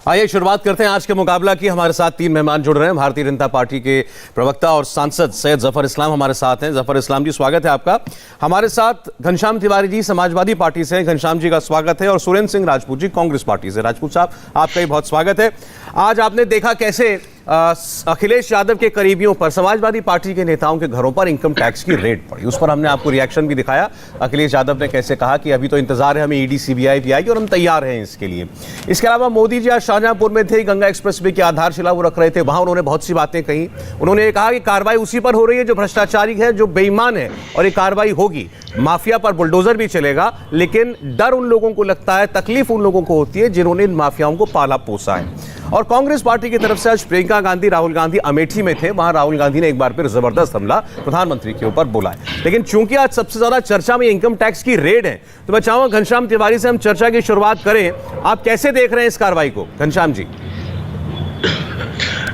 आइए शुरुआत करते हैं आज के मुकाबला की। हमारे साथ तीन मेहमान जुड़ रहे हैं। भारतीय जनता पार्टी के प्रवक्ता और सांसद सैयद जफर इस्लाम हमारे साथ हैं। जफर इस्लाम जी, स्वागत है आपका। हमारे साथ घनश्याम तिवारी जी समाजवादी पार्टी से हैं, घनश्याम जी का स्वागत है। और सुरेंद्र सिंह राजपूत जी कांग्रेस पार्टी से। राजपूत साहब, आपका भी बहुत स्वागत है। आज आपने देखा कैसे अखिलेश यादव के करीबियों पर, समाजवादी पार्टी के नेताओं के घरों पर इनकम टैक्स की रेड पड़ी। उस पर हमने आपको रिएक्शन भी दिखाया। अखिलेश यादव ने कैसे कहा कि अभी तो इंतजार है हमें ईडी सीबीआई की आएगी और हम तैयार हैं इसके लिए। इसके अलावा मोदी जी आज शाहजहांपुर में थे, गंगा एक्सप्रेसवे की आधारशिला वो रख रहे थे। वहां उन्होंने बहुत सी बातें कही। उन्होंने ये कहा कि कार्रवाई उसी पर हो रही है जो भ्रष्टाचारी है, जो बेईमान है, और ये कार्रवाई होगी। माफिया पर बुलडोजर भी चलेगा, लेकिन डर उन लोगों को लगता है, तकलीफ उन लोगों को होती है जिन्होंने इन माफियाओं को पाला पोसा है। और कांग्रेस पार्टी की तरफ से आज प्रियंका गांधी, राहुल गांधी अमेठी में थे। वहां राहुल गांधी ने एक बार फिर जबरदस्त हमला प्रधानमंत्री के ऊपर बोला है। लेकिन चूंकि आज सबसे ज्यादा चर्चा में इनकम टैक्स की रेड है, तो मैं चाहूंगा घनश्याम तिवारी से हम चर्चा की शुरुआत करें। आप कैसे देख रहे हैं इस कार्रवाई को, घनश्याम जी?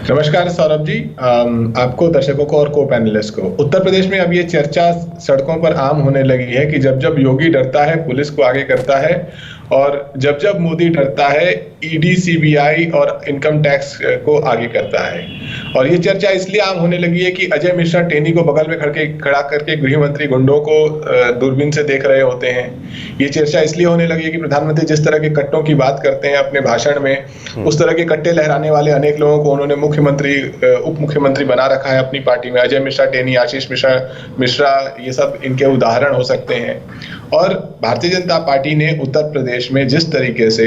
नमस्कार सौरभ जी, आपको, दर्शकों को और को पैनलिस्ट को। उत्तर प्रदेश में अब ये चर्चा सड़कों पर आम होने लगी है कि जब जब योगी डरता है पुलिस को आगे करता है, और जब जब मोदी डरता है ईडी सीबीआई और इनकम टैक्स को आगे करता है। और ये चर्चा इसलिए आम होने लगी है कि अजय मिश्रा टेनी को बगल में खड़ा करके गृह मंत्री गुंडों को दूरबीन से देख रहे होते हैं। ये चर्चा इसलिए होने लगी है कि प्रधानमंत्री जिस तरह के कट्टों की बात करते हैं अपने भाषण में, उस तरह के कट्टे लहराने वाले अनेक लोगों को उन्होंने मुख्यमंत्री, उप मुख्यमंत्री बना रखा है अपनी पार्टी में। अजय मिश्रा टेनी, आशीष मिश्रा, ये सब इनके उदाहरण हो सकते हैं। और भारतीय जनता पार्टी ने उत्तर प्रदेश में जिस तरीके से,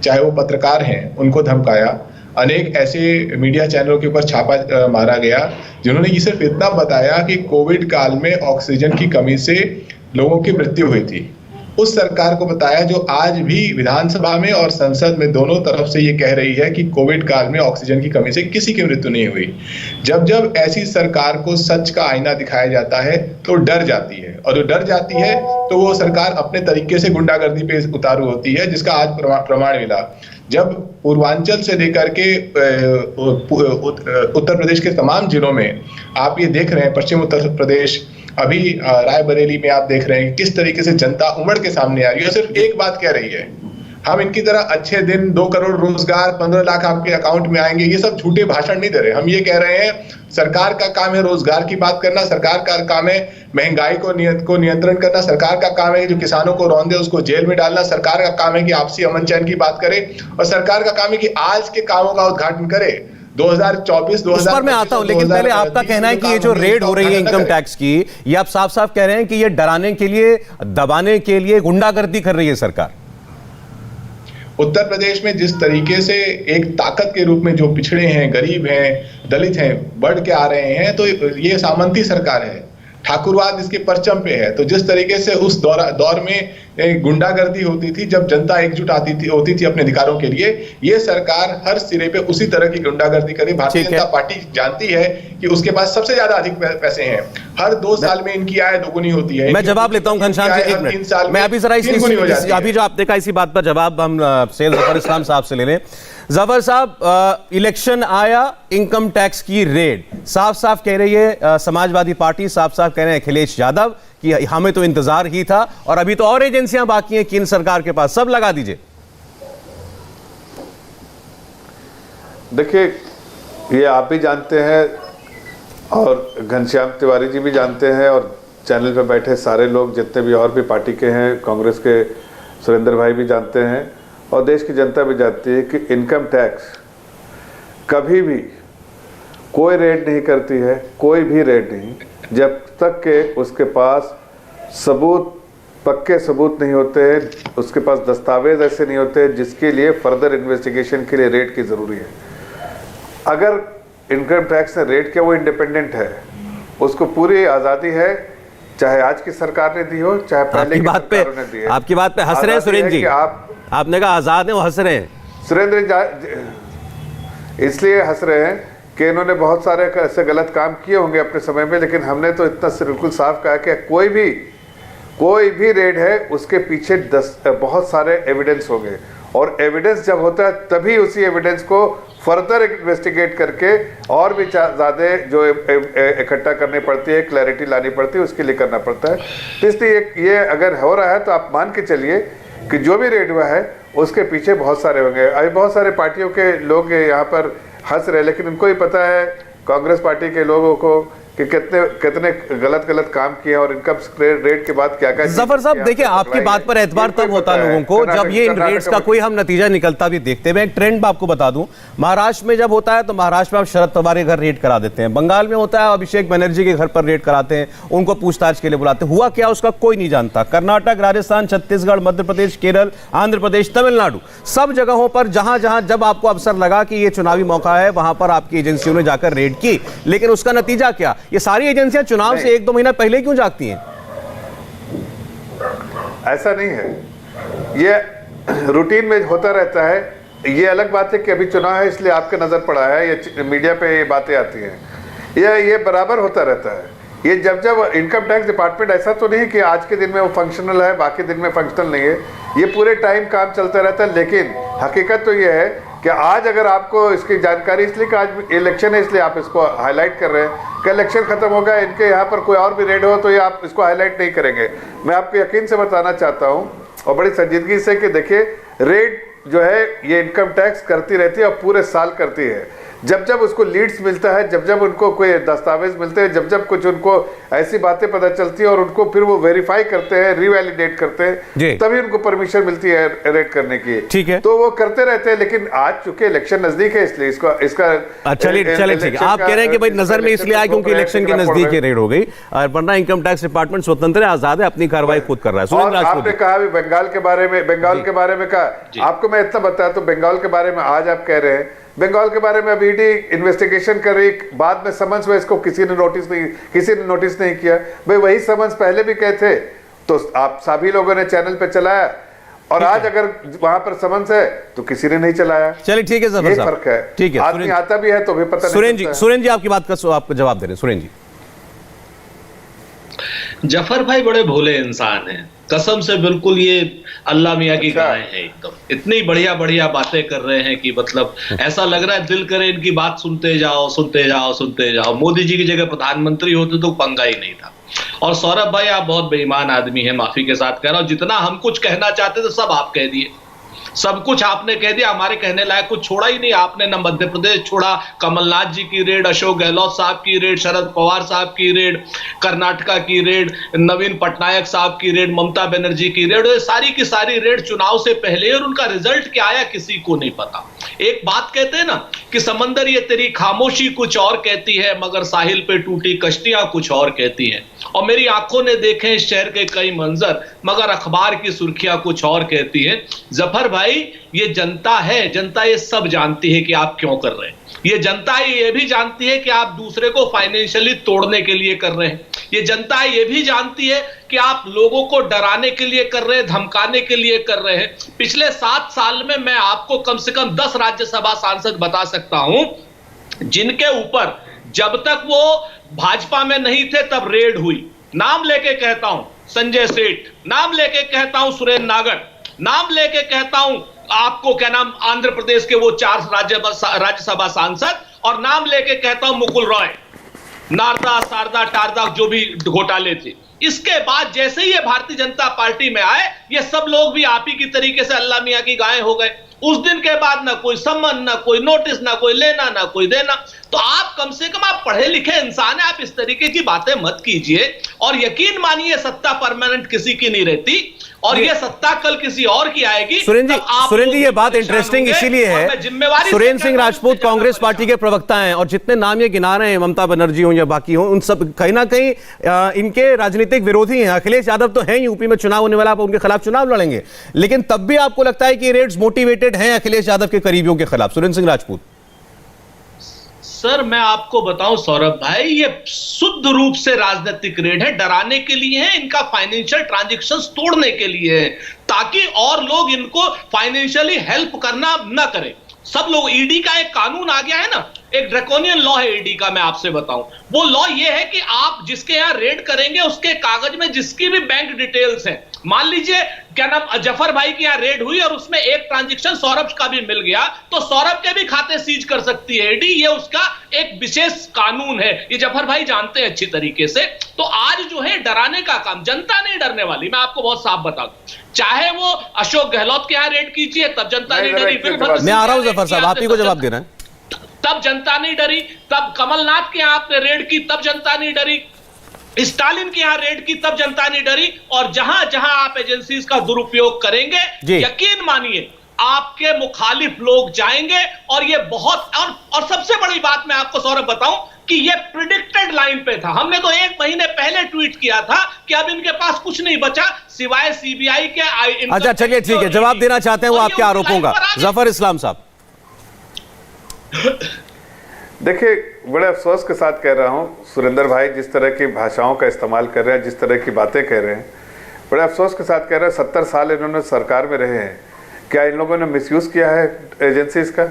चाहे वो पत्रकार हैं, उनको धमकाया, अनेक ऐसे मीडिया चैनलों के ऊपर छापा मारा गया जिन्होंने ये सिर्फ इतना बताया कि कोविड काल में ऑक्सीजन की कमी से लोगों की मृत्यु हुई थी। उस सरकार को बताया जो आज भी विधानसभा में और संसद में दोनों तरफ से ये कह रही है कि कोविड काल में ऑक्सीजन की कमी से किसी की मृत्यु नहीं हुई। जब जब ऐसी सरकार को सच का आईना दिखाया जाता है तो डर जाती है, और जो डर जाती है तो वो सरकार अपने तरीके से गुंडागर्दी पे उतारू होती है, जिसका आज प्रमाण मिला। जब पूर्वांचल से लेकर के उत्तर प्रदेश के तमाम जिलों में आप ये देख रहे हैं, पश्चिम उत्तर प्रदेश, अभी रायबरेली में आप देख रहे हैं किस तरीके से जनता उमड़ के सामने आ रही है। सिर्फ एक बात कह रही है, हम इनकी तरह अच्छे दिन, 2 करोड़ रोजगार, 15 लाख आपके अकाउंट में आएंगे, ये सब झूठे भाषण नहीं दे रहे। हम ये कह रहे हैं सरकार का काम है रोजगार की बात करना, सरकार का काम है महंगाई को नियंत्रण करना, सरकार का काम है जो किसानों को रौंदे उसको जेल में डालना, सरकार का काम है कि आपसी अमन चैन की बात करे, और सरकार का काम है कि आज के कामों का उद्घाटन करे। 2024 पर मैं आता हूं, लेकिन पहले आपका कहना है कि ये जो रेड हो रही है इनकम टैक्स की, ये आप साफ साफ कह रहे हैं कि ये डराने के लिए, दबाने के लिए गुंडागर्दी कर रही है सरकार। उत्तर प्रदेश में जिस तरीके से एक ताकत के रूप में जो पिछड़े हैं, गरीब हैं, दलित हैं, बढ़ के आ रहे हैं, तो ये सामंती सरकार है, ठाकुरवाद इसके परचम पे है। तो जिस तरीके से उस दौर में गुंडागर्दी होती थी, जब जनता एकजुट होती थी अपने अधिकारों के लिए, ये सरकार हर सिरे पे उसी तरह की गुंडागर्दी करे। भारतीय जनता पार्टी जानती है कि उसके पास सबसे ज्यादा अधिक पैसे हैं, हर 2 साल में इनकी आय दोगुनी होती है। मैं जवाब लेता हूं घनश्याम जी, 1 मिनट। मैं अभी जरा अभी जो आपने कहा इसी बात पर जवाब हम सैयद जफर इस्लाम साहब से ले लें। जफर साहब, इलेक्शन आया, इनकम टैक्स की रेड, साफ साफ कह रही है समाजवादी पार्टी, साफ साफ कह रहे हैं अखिलेश यादव कि हमें तो इंतजार ही था, और अभी तो और एजेंसियां बाकी हैं केंद्र सरकार के पास, सब लगा दीजिए। देखिए, ये आप भी जानते हैं और घनश्याम तिवारी जी भी जानते हैं, और चैनल पे बैठे सारे लोग जितने भी और भी पार्टी के हैं, कांग्रेस के सुरेंद्र भाई भी जानते हैं, और देश की जनता भी जानती है कि इनकम टैक्स कभी भी कोई रेड नहीं करती है, कोई भी रेड नहीं, जब तक के उसके पास सबूत, पक्के सबूत नहीं होते हैं, उसके पास दस्तावेज ऐसे नहीं होते जिसके लिए फर्दर इन्वेस्टिगेशन के लिए रेड की ज़रूरी है। अगर इनकम टैक्स ने रेड किया, वो इंडिपेंडेंट है, उसको पूरी आज़ादी है, चाहे आज की सरकार ने दी हो, चाहे पहले की सरकारों ने दी है। आपकी बात पे हंस रहे हैं सुरेंद्र जी, आपने कहा आज़ाद है, वो हंस रहे हैं। सुरेंद्र इसलिए हंस रहे हैं कि इन्होंने बहुत सारे ऐसे गलत काम किए होंगे अपने समय में, लेकिन हमने तो इतना बिल्कुल साफ कहा कि कोई भी रेड है उसके पीछे बहुत सारे एविडेंस होंगे, और एविडेंस जब होता है तभी उसी एविडेंस को फर्दर इन्वेस्टिगेट करके और भी ज़्यादा जो इकट्ठा करनी पड़ती है, क्लैरिटी लानी पड़ती है, उसके लिए करना पड़ता है। तो इसलिए ये अगर हो रहा है तो आप मान के चलिए कि जो भी रेड हुआ है उसके पीछे बहुत सारे होंगे। अभी बहुत सारे पार्टियों के लोग यहाँ पर हंस रहे, लेकिन उनको ही पता है कांग्रेस पार्टी के लोगों को कि कितने गलत काम किए और इनकम रेट के बाद क्या क्या। जफर साहब देखिए, आपकी बात पर एतबार तब होता है लोगों को जब ये इन रेट्स का कोई हम नतीजा निकलता भी देखते हैं। एक ट्रेंड मैं आपको बता दूं, महाराष्ट्र में जब होता है तो महाराष्ट्र में आप शरद पवार के घर रेड करा देते हैं, बंगाल में होता है अभिषेक बनर्जी के घर पर रेड कराते हैं, उनको पूछताछ के लिए बुलाते हैं। हुआ क्या उसका कोई नहीं जानता। कर्नाटक, राजस्थान, छत्तीसगढ़, मध्य प्रदेश, केरल, आंध्र प्रदेश, तमिलनाडु, सब जगहों पर जहां जहां जब आपको अवसर लगा कि ये चुनावी मौका है, वहां पर आपकी एजेंसियों ने जाकर रेड की, लेकिन उसका नतीजा क्या? ये सारी एजेंसियां चुनाव से 1-2 महीना पहले क्यों जागती हैं? ऐसा नहीं है, ये रूटीन में होता रहता है। ये अलग बात है कि अभी चुनाव है इसलिए आपके नजर पड़ा है, ये मीडिया पे ये बातें आती हैं, ये बराबर होता रहता है। ये जब इनकम टैक्स डिपार्टमेंट, ऐसा तो नहीं कि आज के दिन में वो फंक्शनल है बाकी दिन में फंक्शनल नहीं है, ये पूरे टाइम काम चलता रहता है। लेकिन हकीकत तो ये है कि आज अगर आपको इसकी जानकारी, इसलिए कि आज इलेक्शन है इसलिए आप इसको हाईलाइट कर रहे हैं कि इलेक्शन खत्म हो गया, इनके यहाँ पर कोई और भी रेड हो तो ये आप इसको हाईलाइट नहीं करेंगे। मैं आपको यकीन से बताना चाहता हूँ और बड़ी संजीदगी से कि देखिए, रेड जो है ये इनकम टैक्स करती रहती है और पूरे साल करती है। जब उसको लीड्स मिलता है, जब उनको कोई दस्तावेज मिलते हैं, जब कुछ उनको ऐसी बातें पता चलती है और उनको फिर वो वेरीफाई करते हैं, रिवैलिडेट करते हैं, तभी उनको परमिशन मिलती है रेड करने की। ठीक है, तो वो करते रहते हैं। लेकिन आज चूंकि इलेक्शन नजदीक है इसलिए इसका चलिए ठीक है, आप कह रहे हैं कि भाई नजर में इसलिए आया क्योंकि इलेक्शन के नजदीक ही रेड हो गई, और वरना इनकम टैक्स डिपार्टमेंट स्वतंत्र है, आजाद है, अपनी कार्रवाई खुद कर रहा है। आपने कहा बंगाल के बारे में कहा, आपको मैं इतना बताया तो बंगाल के बारे में आज आप कह रहे हैं, बंगाल के बारे में अभी ईडी इन्वेस्टिगेशन कर रही, बाद में समन्स हुआ, इसको किसी ने नोटिस नहीं किया। भाई वही समन्स पहले भी कहे थे तो आप सभी लोगों ने चैनल पे चलाया, और आज अगर वहां पर समन्स है तो किसी ने नहीं चलाया। चलिए ठीक है, जफर साहब फर्क है। ठीक है, आदमी आता भी है तो भी पता नहीं। सुरेन जी आपकी बात का आपको जवाब दे रहे हैं। सुरेन जी, जफर भाई बड़े भोले इंसान हैं, कसम से बिल्कुल ये अल्लाह मियाँ की गाय है एकदम। इतनी बढ़िया बातें कर रहे हैं कि मतलब ऐसा लग रहा है दिल करे इनकी बात सुनते जाओ। मोदी जी की जगह प्रधानमंत्री होते तो पंगा ही नहीं था। और सौरभ भाई आप बहुत बेईमान आदमी हैं, माफी के साथ कह रहा हूं। जितना हम कुछ कहना चाहते थे सब आप कह दिए, सब कुछ आपने कह दिया, हमारे कहने लायक कुछ छोड़ा ही नहीं आपने। न मध्य प्रदेश छोड़ा, कमलनाथ जी की रेड, अशोक गहलोत साहब की रेड, शरद पवार साहब की रेड, कर्नाटका की रेड, नवीन पटनायक साहब की रेड, ममता बनर्जी की रेड, सारी की सारी रेड चुनाव से पहले, और उनका रिजल्ट क्या आया किसी को नहीं पता। एक बात कहते हैं ना कि समंदर ये तेरी खामोशी कुछ और कहती है, मगर साहिल पे टूटी कश्तियां कुछ और कहती हैं। और मेरी आंखों ने देखे इस शहर के कई मंजर, मगर अखबार की सुर्खियां कुछ और कहती हैं। जफर भाई, ये जनता है, जनता ये सब जानती है कि आप क्यों कर रहे हैं। ये जनता ये भी जानती है कि आप दूसरे को फाइनेंशियली तोड़ने के लिए कर रहे हैं। ये जनता ये भी जानती है कि आप लोगों को डराने के लिए कर रहे हैं, धमकाने के लिए कर रहे हैं। पिछले 7 साल में मैं आपको कम से कम 10 राज्यसभा सांसद बता सकता हूं जिनके ऊपर जब तक वो भाजपा में नहीं थे तब रेड हुई। नाम लेके कहता हूं संजय सेठ, नाम लेके कहता हूं सुरेन नागर, नाम लेके कहता हूं आपको क्या नाम आंध्र प्रदेश के वो 4 राज्यसभा सांसद, और नाम लेके कहता हूं मुकुल रॉय, नारदा सारदा टारदा जो भी घोटाले थे। इसके बाद जैसे ही ये भारतीय जनता पार्टी में आए, ये सब लोग भी आप ही की तरीके से अल्लाह मियां की गाय हो गए। उस दिन के बाद ना कोई सम्मान, ना कोई नोटिस, ना कोई लेना, ना कोई देना। तो आप कम से कम आप पढ़े लिखे इंसान है, आप इस तरीके की बातें मत कीजिए। और यकीन मानिए सत्ता परमानेंट किसी की नहीं रहती, और ये सत्ता कल किसी और की आएगी। सुरेन जी ये बात इंटरेस्टिंग इसीलिए है, सुरेन सिंह राजपूत कांग्रेस पार्टी के प्रवक्ता हैं, और जितने नाम ये गिना रहे हैं, ममता बनर्जी हो या बाकी हो, उन सब कहीं ना कहीं इनके राजनीतिक विरोधी हैं। अखिलेश यादव तो हैं, यूपी में चुनाव होने वाला, आप उनके खिलाफ चुनाव लड़ेंगे, लेकिन तब भी आपको लगता है कि रेड्स मोटिवेटेड हैं अखिलेश यादव के करीबियों के खिलाफ? सुरेन सिंह राजपूत सर, मैं आपको बताऊं सौरभ भाई, ये शुद्ध रूप से राजनीतिक रेड है, डराने के लिए है, इनका फाइनेंशियल ट्रांजैक्शंस तोड़ने के लिए है, ताकि और लोग इनको फाइनेंशियली हेल्प करना ना करें। सब लोग, ईडी का एक कानून आ गया है ना एक ड्रैकोनियन लॉ है ईडी का, मैं आपसे बताऊं। वो लॉ ये है कि आप जिसके यहां रेड करेंगे उसके कागज में जिसकी भी बैंक डिटेल्स हैं, मान लीजिए क्या नाम जफर भाई की यहां रेड हुई और उसमें एक ट्रांजैक्शन सौरभ का भी मिल गया, तो सौरभ के भी खाते सीज कर सकती है ईडी। ये उसका एक विशेष कानून है, ये जफर भाई जानते हैं अच्छी तरीके से। तो आज जो है डराने का काम, जनता नहीं डरने वाली, मैं आपको बहुत साफ बता दूं। चाहे वो अशोक गहलोत के यहां रेड कीजिए तब जनता नहीं डरी, मैं आ रहा हूं जफर साहब, आप ही को जवाब देना है। तब जनता नहीं डरी, तब कमलनाथ के यहां आपने रेड की तब जनता नहीं डरी, स्टालिन के यहां रेड की तब जनता नहीं डरी, और जहां जहां आप एजेंसीज का दुरुपयोग करेंगे, यकीन मानिए आपके मुखालिफ लोग जाएंगे। और ये बहुत और सबसे बड़ी बात मैं आपको सौरभ बताऊं कि ये प्रिडिक्टेड लाइन पे था। हमने तो 1 महीने पहले ट्वीट किया था कि अब इनके पास कुछ नहीं बचा सिवाय सीबीआई के। अच्छा चलिए ठीक है, जवाब देना चाहते हैं वो आपके आरोपों का, जफर इस्लाम साहब। देखिए, बड़े अफसोस के साथ कह रहा हूं, सुरेंद्र भाई जिस तरह की भाषाओं का इस्तेमाल कर रहे हैं, जिस तरह की बातें कह रहे हैं, बड़े अफसोस के साथ कह रहे हैं। 70 साल इन्होंने सरकार में रहे हैं, क्या इन लोगों ने मिसयूज किया है एजेंसीज का?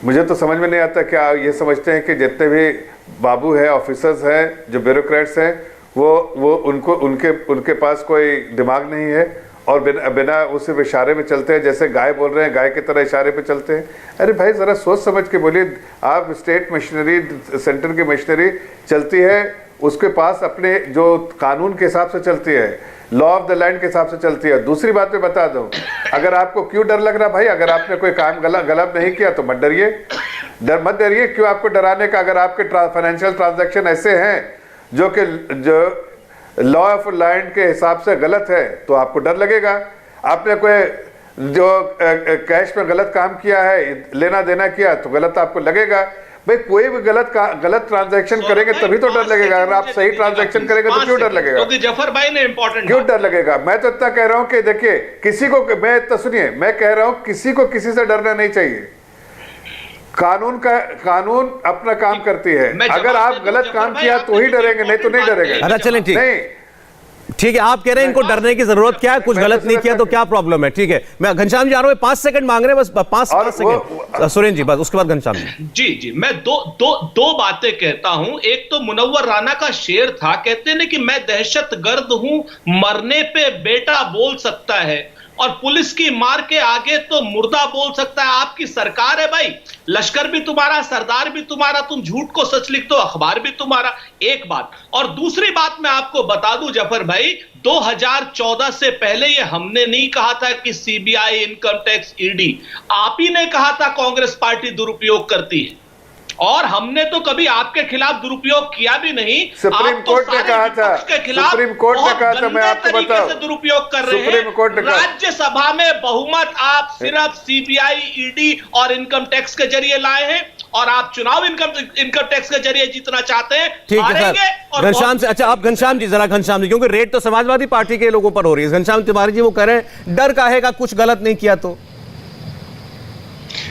मुझे तो समझ में नहीं आता। क्या ये समझते हैं कि जितने भी बाबू हैं, ऑफिसर्स हैं, जो ब्यूरोक्रेट्स हैं, वो उनके पास कोई दिमाग नहीं है और बिना उस इशारे में चलते हैं, जैसे गाय बोल रहे हैं गाय की तरह इशारे पे चलते हैं? अरे भाई ज़रा सोच समझ के बोलिए। आप स्टेट मशीनरी, सेंटर की मशीनरी चलती है, उसके पास अपने जो कानून के हिसाब से चलती है, लॉ ऑफ द लैंड के हिसाब से चलती है। दूसरी बात मैं बता दूं, अगर आपको क्यों डर लग रहा भाई, अगर आपने कोई काम गलत नहीं किया तो मत डरिए, मत डरिए। क्यों आपको डराने का? अगर आपके फाइनेंशियल ट्रांजैक्शन ऐसे हैं जो लॉ ऑफ लैंड के हिसाब से गलत है तो आपको डर लगेगा। आपने कोई जो कैश में गलत काम किया है, लेना देना किया, तो गलत आपको लगेगा। भाई कोई भी गलत ट्रांजैक्शन करेंगे तभी तो डर लगेगा। अगर आप सही ट्रांजैक्शन करेंगे तो क्यों डर लगेगा? क्योंकि जफर भाई ने इंपॉर्टेंट, क्यों डर लगेगा? मैं तो इतना कह रहा हूं कि देखिए, किसी को, मैं तो सुनिए, मैं कह रहा हूं किसी को किसी से डरना नहीं चाहिए। कानून अपना काम करती है। अगर आप गलत काम किया तो ही डरेंगे, नहीं तो नहीं डरेंगे। अच्छा चलें, ठीक है, आप कह रहे हैं इनको डरने की जरूरत क्या है, कुछ गलत नहीं किया तो क्या प्रॉब्लम है? ठीक है, मैं घनश्याम जी आ रहा हूं, 5 सेकंड मांग रहे हैं, बस 5 सेकंड सुरेंद्र जी, बस उसके बाद घनश्याम जी। जी मैं दो बातें कहता हूं। एक तो मुनव्वर राना का शेर था, कहते हैं कि मैं दहशतगर्द हूं, मरने पे बेटा बोल सकता है और पुलिस की मार के आगे तो मुर्दा बोल सकता है। आपकी सरकार है भाई, लश्कर भी तुम्हारा, सरदार भी तुम्हारा, तुम झूठ को सच लिख दो, अखबार भी तुम्हारा। एक बात, और दूसरी बात मैं आपको बता दूं जफर भाई, 2014 से पहले ये हमने नहीं कहा था कि सीबीआई, इनकम टैक्स, ईडी, आप ही ने कहा था कांग्रेस पार्टी दुरुपयोग करती है, और हमने तो कभी आपके खिलाफ दुरुपयोग किया भी नहीं। सुप्रीम कोर्ट ने कहा था, सुप्रीम कोर्ट ने कहा था, मैं आपको बताऊं, दुरुपयोग कर रहे हैं। राज्यसभा में बहुमत आप सिर्फ सीबीआई, ईडी और इनकम टैक्स के जरिए लाए हैं, और आप चुनाव इनकम टैक्स के जरिए जीतना चाहते हैं। ठीक है सर, घनश्याम से, अच्छा आप घनश्याम जी, जरा घनश्याम जी, क्योंकि रेड तो समाजवादी पार्टी के लोगों पर हो रही है। घनश्याम तिवारी जी वो कह रहे हैं डर काहे का, कुछ गलत नहीं किया तो।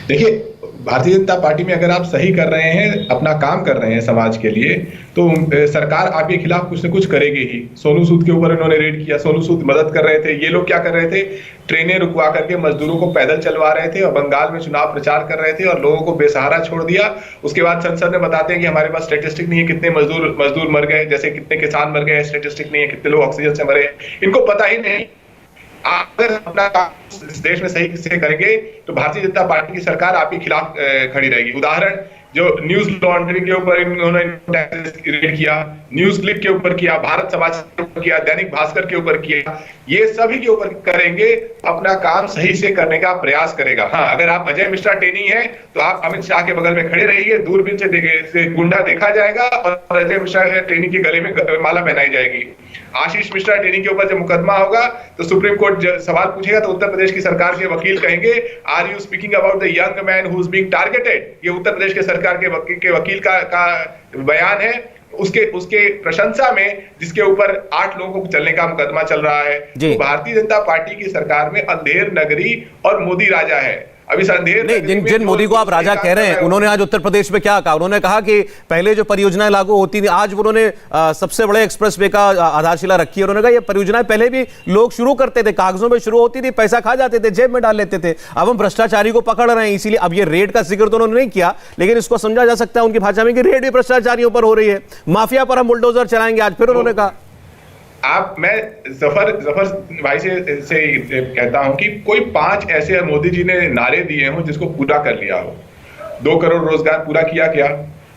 देखिए, भारतीय जनता पार्टी में अगर आप सही कर रहे हैं, अपना काम कर रहे हैं समाज के लिए, तो सरकार आपके खिलाफ कुछ न कुछ करेगी ही। सोनू सूद के ऊपर इन्होंने रेड किया, सोनू सूद मदद कर रहे थे। ये लोग क्या कर रहे थे? ट्रेनें रुकवा करके मजदूरों को पैदल चलवा रहे थे और बंगाल में चुनाव प्रचार कर रहे थे और लोगों को बेसहारा छोड़ दिया। उसके बाद संसद में बताते हैं कि हमारे पास स्टेटिस्टिक नहीं है, कितने मजदूर मर गए, जैसे कितने किसान मर गए, स्टेटिस्टिक नहीं है, कितने लोग ऑक्सीजन से मरे, इनको पता ही नहीं। अगर अपना काम इस देश में सही से करेंगे तो भारतीय जनता पार्टी की सरकार आपके खिलाफ खड़ी रहेगी। उदाहरण, जो न्यूज लॉन्ड्रिंग के ऊपर इन्होंने रेड किया, न्यूज क्लिक के ऊपर किया, भारत समाचार के ऊपर किया, दैनिक भास्कर के ऊपर किया, ये सभी के ऊपर करेंगे, अपना काम सही से करने का प्रयास करेगा। हाँ, अगर आप अजय मिश्रा टेनी है तो आप अमित शाह के बगल में खड़े रहिए, दूरबीन से गुंडा देखा जाएगा और अजय मिश्रा टेनी के गले में माला पहनाई जाएगी। आशीष मिश्रा टेनी के ऊपर जब मुकदमा होगा तो सुप्रीम कोर्ट सवाल पूछेगा तो उत्तर प्रदेश की सरकार के वकील कहेंगे, are you speaking about the young man who is being targeted? ये उत्तर प्रदेश के सरकार के वकील का बयान है, उसके प्रशंसा में, जिसके ऊपर 8 लोगों को चलने का मुकदमा चल रहा है। तो भारतीय जनता पार्टी की सरकार में अंधेर नगरी और मोदी राजा है। अभी संदेह नहीं, जिन मोदी को आप राजा कह रहे हैं, उन्होंने आज उत्तर प्रदेश में क्या कहा? उन्होंने कहा कि पहले जो परियोजनाएं लागू होती थी, आज उन्होंने सबसे बड़े एक्सप्रेसवे का आधारशिला रखी है। उन्होंने कहा ये परियोजनाएं पहले भी लोग शुरू करते थे, कागजों में शुरू होती थी, पैसा खा जाते थे, जेब में डाल लेते थे। अब हम भ्रष्टाचारी को पकड़ रहे हैं, इसीलिए अब ये रेड का जिक्र तो उन्होंने नहीं किया, लेकिन इसको समझा जा सकता है उनकी भाषा में कि रेड भी भ्रष्टाचारियों पर हो रही है, माफिया पर हम बुलडोजर चलाएंगे। आज फिर उन्होंने कहा मैं जफर भाई से कहता हूं कि कोई 5 ऐसे मोदी जी ने नारे दिए हों जिसको पूरा कर लिया हो। 2 करोड़ रोजगार पूरा किया क्या?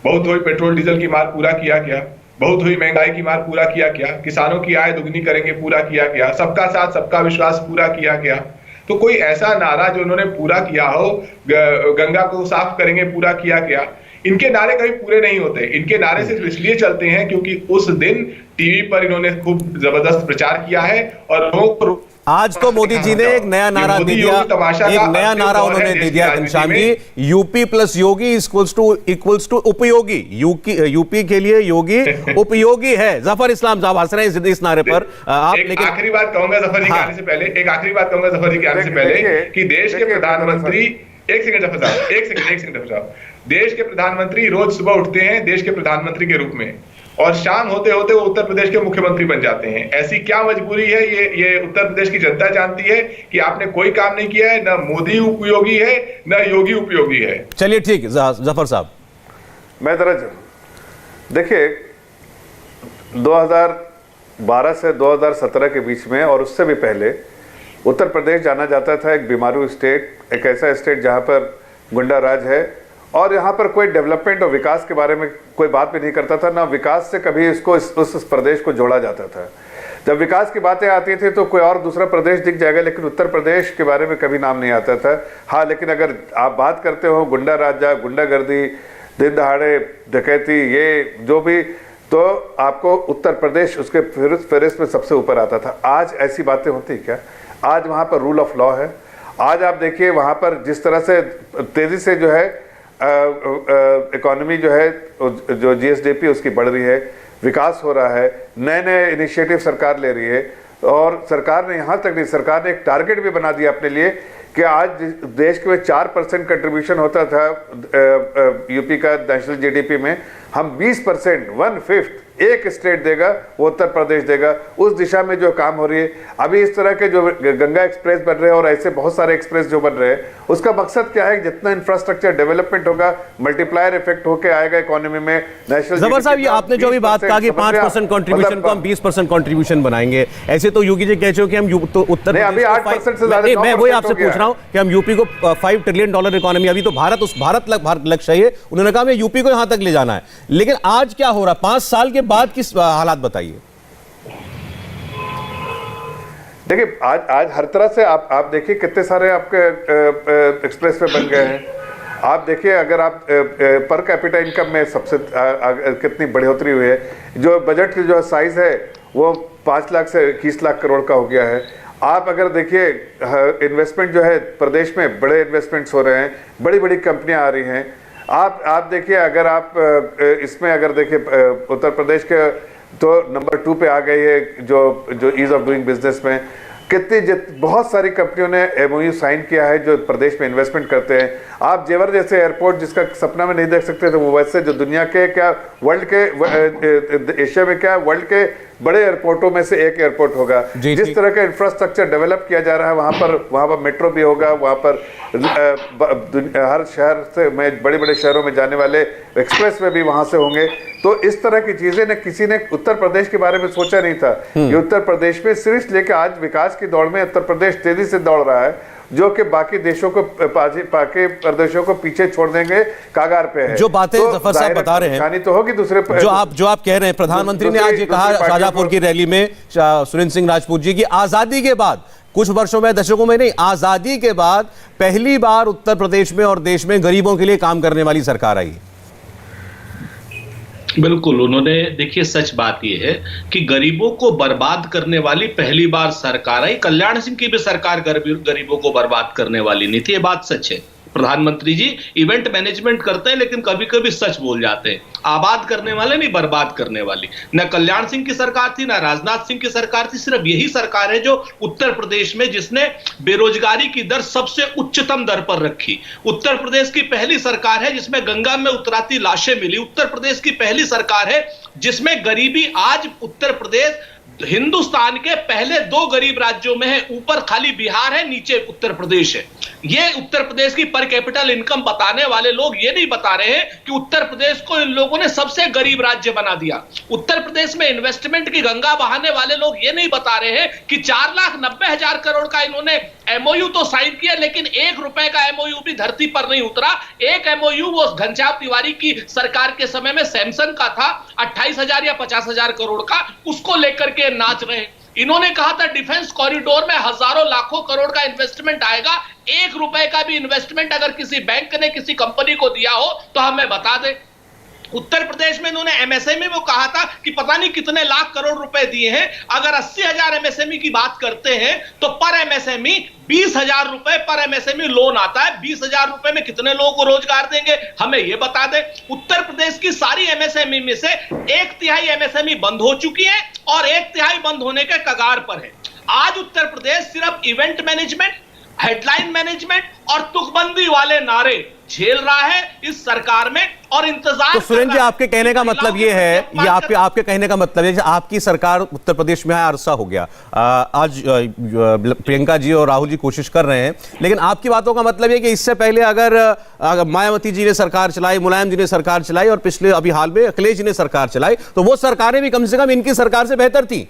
बहुत हुई पेट्रोल डीजल की मार पूरा किया क्या? बहुत हुई महंगाई की मार पूरा किया क्या? किसानों की आय दुगनी करेंगे पूरा किया क्या? सबका साथ सबका विश्वास पूरा किया क्या? तो कोई ऐसा नारा जो उन्होंने पूरा किया हो, गंगा को साफ करेंगे पूरा किया क्या? इनके नारे कभी पूरे नहीं होते। इनके नारे सिर्फ इसलिए चलते हैं क्योंकि उस दिन टीवी पर इन्होंने खूब जबरदस्त प्रचार किया है और लोगों को आज तो मोदी जी ने एक नया नारा दे दिया, एक नया नारा उन्होंने दे दिया Ghanshyam ji, UP plus Yogi equals to उपयोगी। यूपी के लिए योगी उपयोगी है। जफर इस्लाम साहब हंस रहे हैं इस नारे पर। आप लेकिन आखिरी बात कहूंगा जफर जी के आने से पहले, एक आखिरी बात कहूंगा जफर जी के आने से पहले कि देश के प्रधानमंत्री, एक सेकंड जफर साहब, देश के प्रधानमंत्री रोज सुबह उठते हैं देश के प्रधानमंत्री के रूप में और शाम होते होते वो उत्तर प्रदेश के मुख्यमंत्री बन जाते हैं। ऐसी क्या मजबूरी है? ये उत्तर प्रदेश की जनता जानती है कि आपने कोई काम नहीं किया है, ना मोदी उपयोगी है ना योगी उपयोगी है। चलिए ठीक है जफर साहब, मैं जरा देखिए 2012 से 2017 के बीच में और उससे भी पहले उत्तर प्रदेश जाना जाता था एक बीमारू स्टेट, एक ऐसा स्टेट जहां पर गुंडा राज है और यहाँ पर कोई डेवलपमेंट और विकास के बारे में कोई बात भी नहीं करता था, ना विकास से कभी इसको उस प्रदेश को जोड़ा जाता था। जब विकास की बातें आती थी तो कोई और दूसरा प्रदेश दिख जाएगा, लेकिन उत्तर प्रदेश के बारे में कभी नाम नहीं आता था। हाँ, लेकिन अगर आप बात करते हो गुंडा राजा, गुंडागर्दी, दिन दहाड़े डकैती, ये जो भी, तो आपको उत्तर प्रदेश उसके फहरिस्त में सबसे ऊपर आता था। आज ऐसी बातें होती क्या? आज वहाँ पर रूल ऑफ लॉ है। आज आप देखिए वहाँ पर जिस तरह से तेज़ी से जो है इकोनॉमी जो है, जो जीएसडीपी उसकी बढ़ रही है, विकास हो रहा है, नए नए इनिशिएटिव सरकार ले रही है और सरकार ने यहाँ तक नहीं, सरकार ने एक टारगेट भी बना दिया अपने लिए कि आज देश के में 4% कंट्रीब्यूशन होता था यूपी का नेशनल जीडीपी में, हम 20%, 1/5 एक स्टेट देगा, वो उत्तर प्रदेश देगा। उस दिशा में जो काम हो रही है अभी, इस तरह के जो गंगा एक्सप्रेस बन रहे हैं और ऐसे बहुत सारे एक्सप्रेस जो बन रहे हैं, उसका मकसद क्या है? जितना इंफ्रास्ट्रक्चर डेवलपमेंट होगा, मल्टीप्लायर इफेक्ट होके आएगा इकोनॉमी में। नेशनल जफर साहब, ये आपने जो भी बात कहा कि 5% कंट्रीब्यूशन को हम 20% कंट्रीब्यूशन बनाएंगे, ऐसे तो योगी जी कह रहे हो कि हम तो उत्तर प्रदेश अभी 8% से ज्यादा, मैं वही आपसे पूछ रहा हूं कि हम यूपी को $5 ट्रिलियन इकोनॉमी, अभी तो भारत लक्ष्य है, उन्होंने कहा हमें यूपी को यहां तक ले जाना है। लेकिन आज क्या हो रहा है 5 साल के बाद, किस हालात बताइए? देखिए आज हर तरह से आप देखिए कितने सारे आपके एक्सप्रेस वे बन गए हैं। आप देखिए अगर आप पर कैपिटा इनकम में सबसे कितनी बढ़ोतरी हुई है। जो बजट की जो साइज है वो 5 लाख से 21 लाख करोड़ का हो गया है। आप अगर देखिए इन्वेस्टमेंट जो है प्रदेश में, बड़े इन्वेस्टमेंट्स हो रहे हैं, बड़ी बड़ी कंपनियां आ रही हैं। आप देखिए अगर आप इसमें अगर देखिए उत्तर प्रदेश के तो नंबर 2 पे आ गई है जो ईज ऑफ डूइंग बिजनेस में। बहुत सारी कंपनियों ने एमओयू साइन किया है जो प्रदेश में इन्वेस्टमेंट करते हैं। आप जेवर जैसे एयरपोर्ट जिसका सपना में नहीं देख सकते थे, वो वैसे जो दुनिया के क्या वर्ल्ड के एशिया में क्या वर्ल्ड के बड़े एयरपोर्टों में से एक एयरपोर्ट होगा। जिस तरह का इंफ्रास्ट्रक्चर डेवलप किया जा रहा है वहाँ पर मेट्रो भी होगा, वहाँ पर हर शहर से में बड़े बड़े शहरों में जाने वाले एक्सप्रेस वे भी वहाँ से होंगे। तो इस तरह की चीजें ने किसी ने उत्तर प्रदेश के बारे में सोचा नहीं था। ये उत्तर प्रदेश में सिर्फ लेके आज विकास की दौड़ में उत्तर प्रदेश तेजी से दौड़ रहा है, जो कि बाकी देशों को, बाकी प्रदेशों को पीछे छोड़ देंगे कागार पे है। जो बातें जफर साहब बता रहे हैं तो होगी दूसरे जो आप कह रहे हैं, प्रधानमंत्री ने आज ये कहा शाहजहांपुर की रैली में, सुरेंद्र सिंह राजपूत जी की, आजादी के बाद कुछ वर्षों में, दशकों में नहीं, आजादी के बाद पहली बार उत्तर प्रदेश में और देश में गरीबों के लिए काम करने वाली सरकार आई। बिल्कुल, उन्होंने, देखिए सच बात यह है कि गरीबों को बर्बाद करने वाली पहली बार सरकार आई। कल्याण सिंह की भी सरकार गरीबों को बर्बाद करने वाली नहीं थी, ये बात सच है। प्रधानमंत्री जी इवेंट मैनेजमेंट करते हैं, लेकिन कभी कभी सच बोल जाते हैं। आबाद करने वाले नहीं, बर्बाद करने वाली। न कल्याण सिंह की सरकार थी, न राजनाथ सिंह की सरकार थी, सिर्फ यही सरकार है जो उत्तर प्रदेश में जिसने बेरोजगारी की दर सबसे उच्चतम दर पर रखी। उत्तर प्रदेश की पहली सरकार है जिसमें गंगा में उतराती लाशें मिली। उत्तर प्रदेश की पहली सरकार है जिसमें गरीबी, आज उत्तर प्रदेश हिंदुस्तान के पहले 2 गरीब राज्यों में है। ऊपर खाली बिहार है, नीचे उत्तर प्रदेश है। ये उत्तर प्रदेश की पर कैपिटल इनकम बताने वाले लोग ये नहीं बता रहे हैं कि उत्तर प्रदेश को इन लोगों ने सबसे गरीब राज्य बना दिया। उत्तर प्रदेश में इन्वेस्टमेंट की गंगा बहाने वाले लोग ये नहीं बता रहे हैं कि 4,90,000 करोड़ का इन्होंने एमओयू तो साइन किया, लेकिन 1 रुपए का एमओयू भी धरती पर नहीं उतरा। एक एमओयू वो घनश्याम तिवारी की सरकार के समय में सैमसंग का था, 28,000 या 50,000 करोड़ का, उसको लेकर के नाच रहे। इन्होंने कहा था डिफेंस कॉरिडोर में हजारों लाखों करोड़ का इन्वेस्टमेंट आएगा। 1 रुपए का भी इन्वेस्टमेंट अगर किसी बैंक ने किसी कंपनी को दिया हो तो हमें बता दे। उत्तर प्रदेश में इन्होंने एमएसएमई में कहा था कि पता नहीं कितने लाख करोड़ रुपए दिए हैं। अगर 80,000 एमएसएमई की बात करते हैं तो पर एमएसएमई 20,000 रुपए पर एमएसएमई लोन आता है। 20,000 रुपए में कितने लोगों को रोजगार देंगे, हमें यह बता दे। उत्तर प्रदेश की सारी एमएसएमई में से 1/3 एमएसएमई बंद हो चुकी है और 1/3 बंद होने के कगार पर है। आज उत्तर प्रदेश सिर्फ इवेंट मैनेजमेंट, हेडलाइन मैनेजमेंट और तुकबंदी वाले नारे झेल रहा है इस सरकार में और इंतजार। तो सुरेंद्र जी, आपके कहने का मतलब ये है, ये आपके कहने का मतलब है, आपकी सरकार उत्तर प्रदेश में अरसा हो गया, आज प्रियंका जी और राहुल जी कोशिश कर रहे हैं, लेकिन आपकी बातों का मतलब है कि इससे पहले अगर मायावती जी ने सरकार चलाई, मुलायम जी ने सरकार चलाई और पिछले अभी हाल में अखिलेश जी ने सरकार चलाई, तो वो सरकारें भी कम से कम इनकी सरकार से बेहतर थी।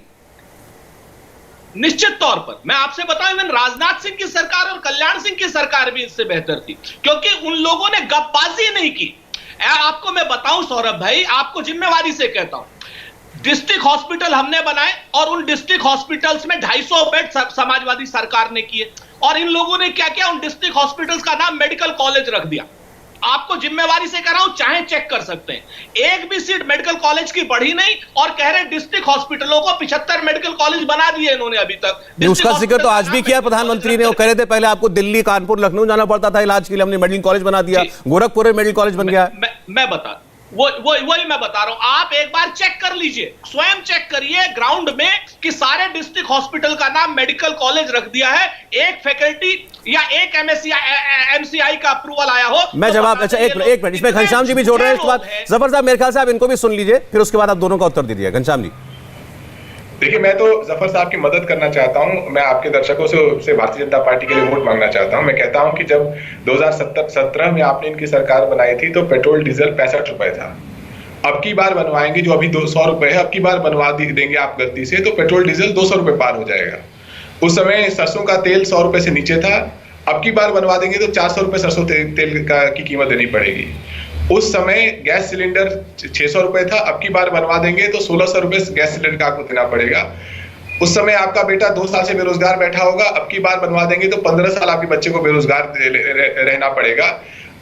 निश्चित तौर पर मैं आपसे बताऊं, इवन राजनाथ सिंह की सरकार और कल्याण सिंह की सरकार भी इससे बेहतर थी, क्योंकि उन लोगों ने गपबाजी नहीं की। आपको मैं बताऊं सौरभ भाई, आपको जिम्मेवारी से कहता हूं, डिस्ट्रिक्ट हॉस्पिटल हमने बनाए और उन डिस्ट्रिक्ट हॉस्पिटल्स में 250 बेड समाजवादी सरकार ने किए। और इन लोगों ने क्या किया, उन डिस्ट्रिक्ट हॉस्पिटल्स का नाम मेडिकल कॉलेज रख दिया। आपको जिम्मेवारी से कह रहा हूं, चाहे चेक कर सकते हैं। एक भी सीट मेडिकल कॉलेज की बढ़ी नहीं और कह रहे डिस्ट्रिक्ट हॉस्पिटलों को 75 मेडिकल कॉलेज बना दिए इन्होंने अभी तक। उसका जिक्र तो आज भी किया प्रधानमंत्री ने। वो कह रहे थे पहले आपको दिल्ली, कानपुर, लखनऊ जाना पड़ता था इलाज के लिए, हमने मेडिकल कॉलेज बना दिया, गोरखपुर में मेडिकल कॉलेज बन गया। मैं बता वही मैं बता रहा हूं, आप एक बार चेक कर लीजिए, स्वयं चेक करिए ग्राउंड में कि सारे डिस्ट्रिक्ट हॉस्पिटल का नाम मेडिकल कॉलेज रख दिया है। एक फैकल्टी या एक एमसीआई का अप्रूवल आया हो। मैं जवाब, अच्छा एक मिनट, इसमें घनश्याम जी भी जोड़ रहे हैं। इसके बाद जफर साहब, मेरे ख्याल से आप इनको भी सुन लीजिए, फिर उसके बाद आप दोनों का उत्तर दीजिए। घनश्याम जी, देखिए, मैं तो जफर साहब की मदद करना चाहता हूं। मैं आपके दर्शकों से भारतीय जनता पार्टी के लिए वोट मांगना चाहता हूं। मैं कहता हूं कि जब 2017 में आपने इनकी सरकार बनाई थी तो पेट्रोल डीजल 65 रुपए था। अब की बार बनवाएंगे, जो अभी 200 रुपए है, अब की बार बनवा देंगे आप गलती से तो पेट्रोल डीजल 200 रुपए पार हो जाएगा। उस समय सरसों का तेल 100 रुपए से नीचे था, अब की बार बनवा देंगे तो 400 रुपए सरसों तेल की कीमत देनी पड़ेगी। उस समय गैस सिलेंडर 600 रुपए था, अब की बार बनवा देंगे तो 1600 रुपए गैस सिलेंडर का आपको देना पड़ेगा। उस समय आपका बेटा 2 साल से बेरोजगार बैठा होगा, अब की बार बनवा देंगे तो 15 साल आपके बच्चे को बेरोजगार रहना पड़ेगा।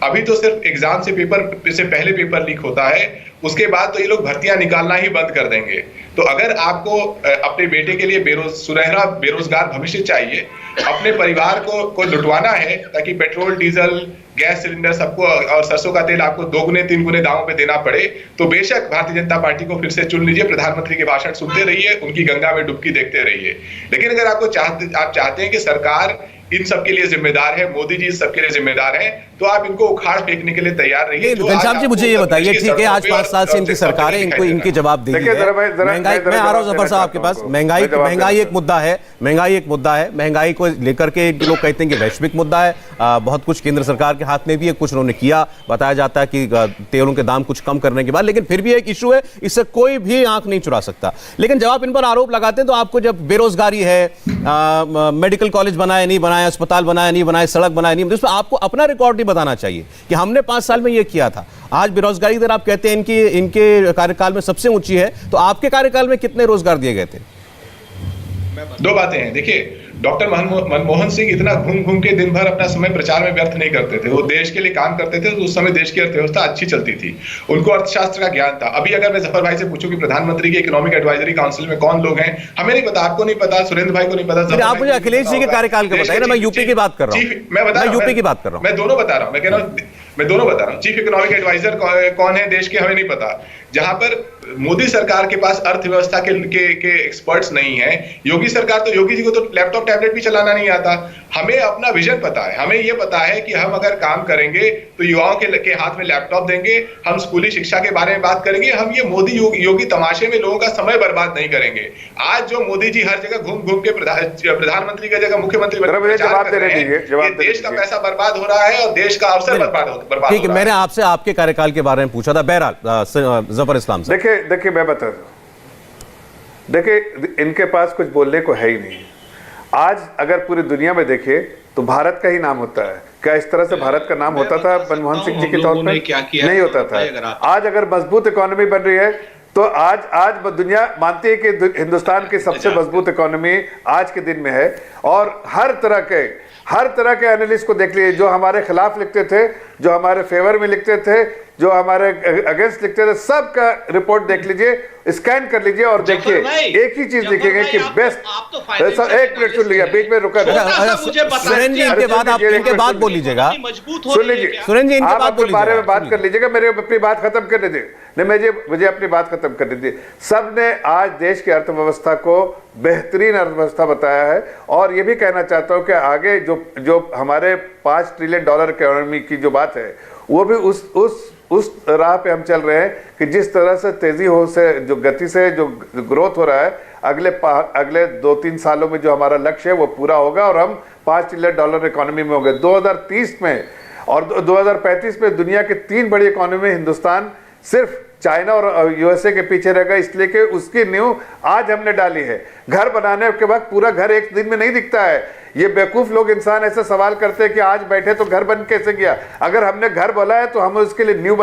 अभी तो सिर्फ एग्जाम से पहले पेपर लीक होता है, उसके बाद तो ये लोग भर्तियां निकालना ही बंद कर देंगे। तो अगर आपको अपने बेटे के लिए सुनहरा बेरोजगार भविष्य चाहिए, अपने परिवार को लुटवाना है ताकि पेट्रोल, डीजल, गैस सिलेंडर सबको और सरसों का तेल आपको 2 गुने 3 गुने दामों पे देना पड़े, तो बेशक भारतीय जनता पार्टी को फिर से चुन लीजिए। प्रधानमंत्री के भाषण सुनते रहिए, उनकी गंगा में डुबकी देखते रहिए। लेकिन अगर आप चाहते हैं कि सरकार इन सबके लिए जिम्मेदार है, मोदी जी सबके लिए जिम्मेदार हैं, तो आप इनको उखाड़ फेंकने के लिए तैयार रहिए। घनश्याम जी, मुझे ये बताइए, ठीक है, आज 5 साल से इनकी सरकार है, इनको इनकी जवाब देगी है। महंगाई, मैं आ रहा हूं जफर साहब आपके पास। महंगाई एक मुद्दा है, महंगाई को लेकर के लोग कहते हैं कि वैश्विक मुद्दा है। बहुत कुछ केंद्र सरकार के हाथ में भी है, कुछ उन्होंने किया, बताया जाता है कि तेलों के दाम कुछ कम करने के बाद, लेकिन फिर भी एक इशू है, इससे कोई भी आंख नहीं चुरा सकता। लेकिन जब आप इन पर आरोप लगाते हैं तो आपको जब बेरोजगारी है, मेडिकल कॉलेज बनाए नहीं बनाए, अस्पताल बनाए नहीं बनाए, सड़क बनाए नहीं, उसमें आपको अपना रिकॉर्ड नहीं बताना चाहिए कि हमने 5 साल में ये किया था। आज बेरोजगारी दर आप कहते हैं इनके कार्यकाल में सबसे ऊंची है, तो आपके कार्यकाल में कितने रोजगार दिए गए थे? 2 बातें हैं। देखिए, डॉक्टर मनमोहन सिंह इतना घूम घूम के दिन भर अपना समय प्रचार में व्यर्थ नहीं करते थे। वो देश के लिए काम करते थे, तो उस समय देश की अर्थव्यवस्था अच्छी चलती थी, उनको अर्थशास्त्र का ज्ञान था। अभी अगर मैं जफर भाई से पूछूं कि प्रधानमंत्री की इकोनॉमिक एडवाइजरी काउंसिल में कौन लोग हैं, हमें नहीं पता, आपको नहीं पता, सुरेंद्र भाई को नहीं पता। आप मुझे अखिलेश जी के कार्यकाल का बताइए ना, मैं यूपी की बात कर रहा हूँ, मैं यूपी की बात कर रहा हूँ, मैं दोनों बता रहा हूँ, मैं दोनों बता रहा हूँ। चीफ इकोनॉमिक एडवाइजर कौन है देश के, हमें नहीं पता। जहां पर मोदी सरकार के पास अर्थव्यवस्था के एक्सपर्ट्स नहीं है, योगी सरकार, तो योगी जी को तो लैपटॉप टैबलेट भी चलाना नहीं आता। हमें अपना विजन पता है, हमें ये पता है कि हम अगर काम करेंगे तो युवाओं के हाथ में लैपटॉप देंगे, हम स्कूली शिक्षा के बारे में बात करेंगे, हम ये मोदी योगी तमाशे में लोगों का समय बर्बाद नहीं करेंगे। आज जो मोदी जी हर जगह घूम घूम के प्रधानमंत्री की जगह मुख्यमंत्री देश का पैसा बर्बाद हो रहा है और देश का अवसर बर्बाद हो रहा है। ठीक है, मैंने आपसे आपके कार्यकाल के बारे में पूछा था। बहरहाल जफर इस्लाम साहब, देखिए मैं बता दूं, देखिए इनके पास कुछ बोलने को है ही नहीं। आज अगर पूरी दुनिया में देखे तो भारत का ही नाम होता है। क्या इस तरह से भारत का नाम होता था मनमोहन सिंह जी के तौर पर? नहीं होता था। आज अगर मजबूत इकोनॉमी बन रही है तो आज दुनिया मानती है कि हिंदुस्तान की सबसे मजबूत इकोनॉमी आज के दिन में है। और हर तरह के एनालिस्ट को देख लीजिए, जो हमारे खिलाफ लिखते थे, जो हमारे फेवर में लिखते थे, जो हमारे अगेंस्ट लिखते थे, सबका रिपोर्ट देख लीजिए, स्कैन कर लीजिए और देखिए एक ही चीज लिखेंगे कि बेस्ट। एक मिनट सुन लीजिए, बीच में रुका सुरेंद्र जी, इनके बाद बोल लीजिएगा, सुन लीजिए, सुरेंद्र जी इनके बाद बोल बारे में बात कर लीजिएगा, मेरे अपनी बात खत्म करने दीजिए। नहीं, मुझे अपनी बात खत्म करने दीजिए। सबने आज देश की अर्थव्यवस्था को बेहतरीन अर्थव्यवस्था बताया है और ये भी कहना चाहता हूं कि आगे जो हमारे $5 ट्रिलियन इकोनॉमी की जो बात है, वो भी उस राह पे हम चल रहे हैं कि जिस तरह से जो गति से जो ग्रोथ हो रहा है, अगले 2-3 सालों में जो हमारा लक्ष्य है वो पूरा होगा और हम $5 ट्रिलियन इकोनॉमी में होंगे 2030 में। और 2035 में दुनिया के 3 बड़ी इकोनॉमी में हिंदुस्तान सिर्फ चाइना और यूएसए के पीछे रहेगा, इसलिए कि उसकी नींव आज हमने डाली है। घर बनाने के बाद पूरा घर एक दिन में नहीं दिखता है। ये बेवकूफ लोग इंसान ऐसे सवाल करते हैं कि आज बैठे तो घर बन कैसे गया। अगर हमने घर बनाया तो हमने उसके लिए नींव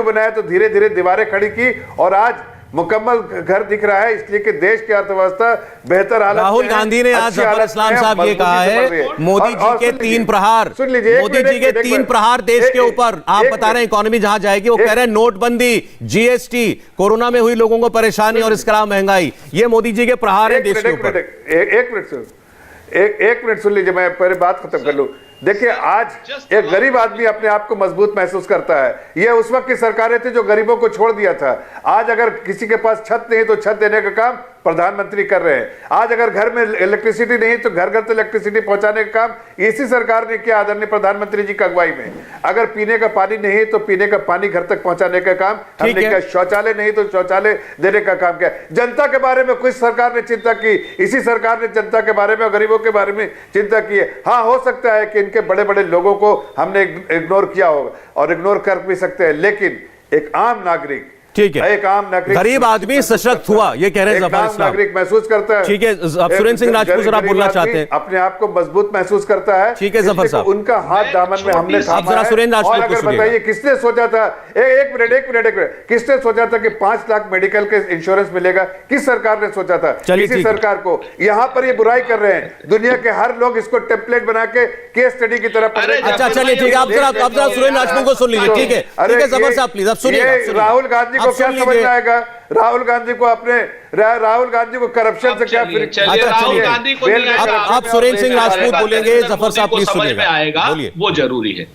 बनाया तो धीरे धीरे दीवारें खड़ी की और आज मुकम्मल घर दिख रहा है, इसलिए कि देश की अर्थव्यवस्था बेहतर हालत। राहुल गांधी ने आज जफर इस्लाम साहब ये कहा है, मोदी जी के 3 प्रहार, सुन लीजिए, मोदी जी के 3 प्रहार देश के ऊपर। आप बता रहे हैं इकोनॉमी जहां जाएगी, वो कह रहे हैं नोटबंदी, जीएसटी, कोरोना में हुई लोगों को परेशानी और इसके अलावा महंगाई, ये मोदी जी के प्रहार है देश के ऊपर। एक मिनट सुन लीजिए, मैं पहले बात खत्म कर लूं। देखिए, आज एक गरीब आदमी अपने आप को मजबूत महसूस करता है। यह उस वक्त की सरकारें थी जो गरीबों को छोड़ दिया था। आज अगर किसी के पास छत नहीं तो छत देने का काम प्रधानमंत्री कर रहे हैं। आज अगर घर में इलेक्ट्रिसिटी नहीं तो घर घर तक इलेक्ट्रिसिटी पहुंचाने का काम इसी सरकार ने किया, आदरणीय प्रधानमंत्री जी की अगुवाई में। अगर पीने का पानी नहीं तो पीने का पानी घर तक पहुंचाने का काम हमने किया। शौचालय नहीं तो शौचालय देने का काम किया। जनता के बारे में कुछ सरकार ने चिंता की, इसी सरकार ने जनता के बारे में और गरीबों के बारे में चिंता की है। हाँ, हो सकता है कि इनके बड़े बड़े लोगों को हमने इग्नोर किया होगा और इग्नोर कर भी सकते हैं, लेकिन एक आम नागरिक, ठीक है, एक आम नागरिक, गरीब आदमी सशक्त हुआ, ये कह रहे हैं जफर इस्लाम। नागरिक महसूस करता है। ठीक है, अब सुरेंद्र सिंह राजपूत जरा बोलना चाहते हैं। अपने आप को मजबूत महसूस करता है। ठीक है जफर साहब, उनका हाथ दामन में हमने थामा है। सुरेंद्र राजपूत अगर बताइए किसने सोचा था, एक मिनट, किसने सोचा था कि 5 लाख मेडिकल के इंश्योरेंस मिलेगा? किस सरकार ने सोचा था? किसी सरकार को। यहाँ पर ये बुराई कर रहे हैं, दुनिया के हर लोग इसको टेम्पलेट बना के केस स्टडी की तरह पढ़ रहे हैं। अच्छा, चलिए ठीक है, आप जरा सुरेंद्र राजपूत को सुन लीजिए। ठीक है जफर साहब, प्लीज अब सुनिए। राहुल गांधी को क्या समझ में आएगा? राहुल गांधी को करप्शन से क्या? राहुल गांधी को आप सुरेंद्र सिंह राजपूत बोलेंगे, जफर साहब प्लीज सुनिएगा, आएगा वो जरूरी है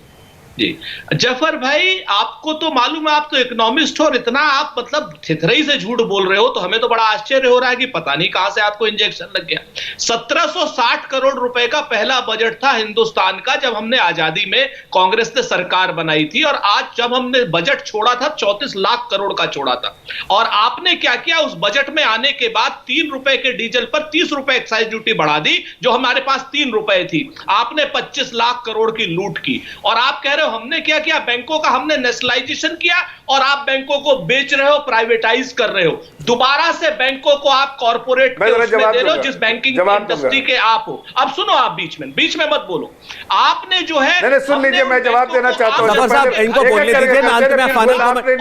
जी। जफर भाई, आपको तो मालूम है, आप तो इकोनॉमिस्ट हो और इतना आप मतलब थिथरई से झूठ बोल रहे हो, तो हमें तो बड़ा आश्चर्य हो रहा है कि पता नहीं कहां से आपको इंजेक्शन लग गया। 1760 करोड़ रुपए का पहला बजट था हिंदुस्तान का जब हमने आजादी में कांग्रेस ने सरकार बनाई थी, और आज जब हमने बजट छोड़ा था 34 लाख करोड़ का छोड़ा था। और आपने क्या किया, उस बजट में आने के बाद 3 रुपए के डीजल पर 30 रुपए एक्साइज ड्यूटी बढ़ा दी, जो हमारे पास 3 रुपए थी। आपने 25 लाख करोड़ की लूट की, और आप कह रहे हो हमने क्या किया, बैंकों का हमने नेशनलाइजेशन किया, और आप बैंकों को बेच रहे हो, प्राइवेटाइज कर रहे हो। दोबारा से बैंकों को आप कॉर्पोरेट के उसमें दे रहे हो, जिस बैंकिंग इंडस्ट्री के आप हो। अब सुनो, आप बीच में मत बोलो। आपने जो है, सुन लीजिए, मैं जवाब देना चाहता हूं। जफर साहब, इनको बोलने दीजिए,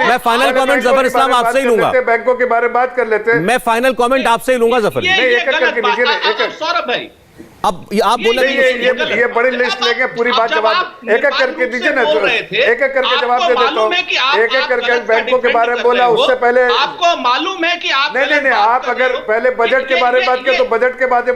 मैं फाइनल कमेंट जफर इस्लाम आपसे ही लूंगा। बैंकों के बारे में बात कर लेते हैं। मैं फाइनल कमेंट आपसे ही लूंगा जफर। सौरभ भाई, अब आप बोले नहीं, ये बड़ी लिस्ट लेके पूरी बात जवाब एक एक करके दीजिए ना, एक एक करके जवाब दे देता हूँ। एक एक करके बैंकों के बारे में बोला, उससे पहले आपको मालूम है कि आप नहीं, आप अगर पहले बजट के बारे में बात करें तो बजट के बाद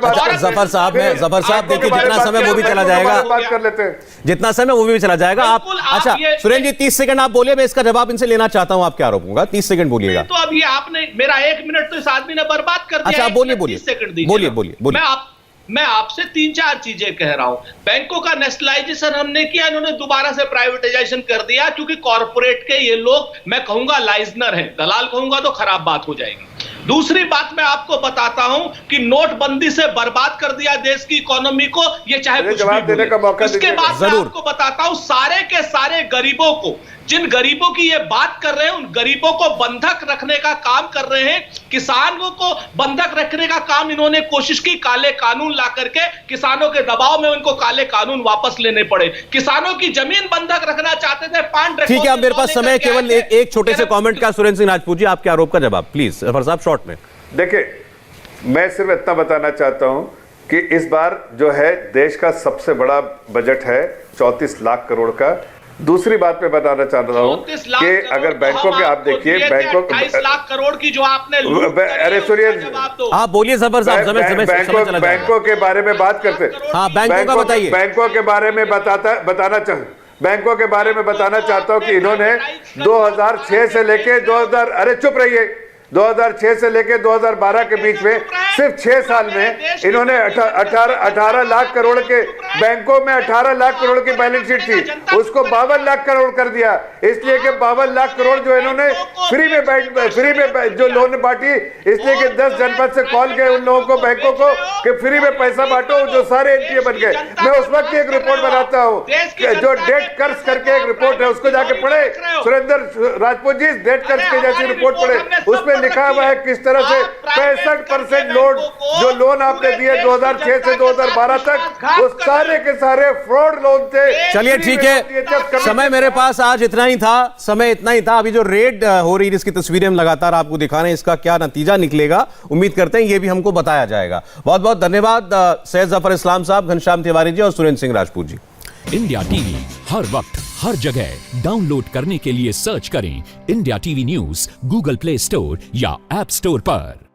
जफर साहब देखिए जितना समय वो भी चला जाएगा, बात कर लेते हैं, जितना समय वो भी चला जाएगा। आप अच्छा सुरेंद्र जी 30 सेकंड आप बोलिए, मैं इसका जवाब इनसे लेना चाहता हूं आपके आरोपों का। 30 सेकंड बोलिएगा। तो अभी आपने मेरा 1 मिनट तो इस आदमी ने बर्बाद कर दिया। अच्छा आप बोलिए, मैं आपसे 3-4 चीजें कह रहा हूं। बैंकों का नेशनलाइजेशन हमने किया, इन्होंने दोबारा से प्राइवेटाइजेशन कर दिया, क्योंकि कॉर्पोरेट के ये लोग, मैं कहूंगा लाइजनर है, दलाल कहूंगा तो खराब बात हो जाएगी। दूसरी बात मैं आपको बताता हूं कि नोटबंदी से बर्बाद कर दिया देश की इकोनॉमी को, ये चाहे कुछ जवाब देने का मौका इसके दीजिए। बाद मैं आपको बताता हूं, सारे के सारे गरीबों को, जिन गरीबों की ये बात कर रहे हैं, उन गरीबों को बंधक रखने का काम कर रहे हैं। किसानों को बंधक रखने का काम इन्होंने कोशिश की, काले कानून ला करके किसानों के दबाव में उनको काले कानून वापस लेने पड़े। किसानों की जमीन बंधक रखना चाहते थे, ठीक है, अब मेरे पास समय केवल एक छोटे से कमेंट का। सुरेंद्र सिंह राजपूत जी आपके आरोप का जवाब प्लीज जफर साहब शॉर्ट में। देखिए, मैं सिर्फ इतना बताना चाहता हूं कि इस बार जो है देश का सबसे बड़ा बजट है 34 लाख करोड़ का। दूसरी बात मैं बताना चाह रहा हूं कि अगर बैंकों के आप देखिए, बैंकों 28 लाख करोड़ की जो आपने अरे सुनिए, आप बोलिए जफर साहब, बैंकों के बारे में बात करते, हाँ बैंकों का बताइए। बैंकों के बारे में बैंकों के बारे में बताना चाहता हूं कि इन्होंने 2006 से लेके 2006 से लेके 2012 के बीच में सिर्फ 6 साल में इन्होंने 18 लाख करोड़ के, बैंकों में 18 लाख करोड़ की बैलेंस शीट थी, उसको 52 लाख करोड़ कर दिया। इसलिए कि 52 लाख करोड़ जो इन्होंने फ्री में जो लोन बांटी, इसलिए कि 10 जनपद से कॉल गए उन लोगों को, बैंकों को, कि फ्री में पैसा बांटो, जो सारे एनपीए बन गए। मैं उस वक्त एक रिपोर्ट बनाता हूँ, जो डेट कर्ज करके एक रिपोर्ट है, उसको जाके पढ़े सुरेंद्र राजपूत जी, डेट कर्ज की जैसी रिपोर्ट पढ़े, उसमें लिखा हुआ है किस तरह से 65% लोन आपने दिए 2006 से 2012 तक, वो सारे के सारे फ्रॉड लोन थे। चलिए ठीक है, समय मेरे पास आज इतना ही था। अभी जो रेड हो रही है, जिसकी तस्वीरें हम लगातार आपको दिखा रहे हैं, इसका क्या नतीजा निकलेगा उम्मीद करते हैं ये भी हमको बताया जाएगा। बहुत बहुत धन्यवाद सैयद जफर इस्लाम साहब, घनश्याम तिवारी जी और सुरेंद्र सिंह राजपूत जी। इंडिया टीवी हर वक्त हर जगह डाउनलोड करने के लिए सर्च करें India TV news Google play store या ऐप स्टोर पर।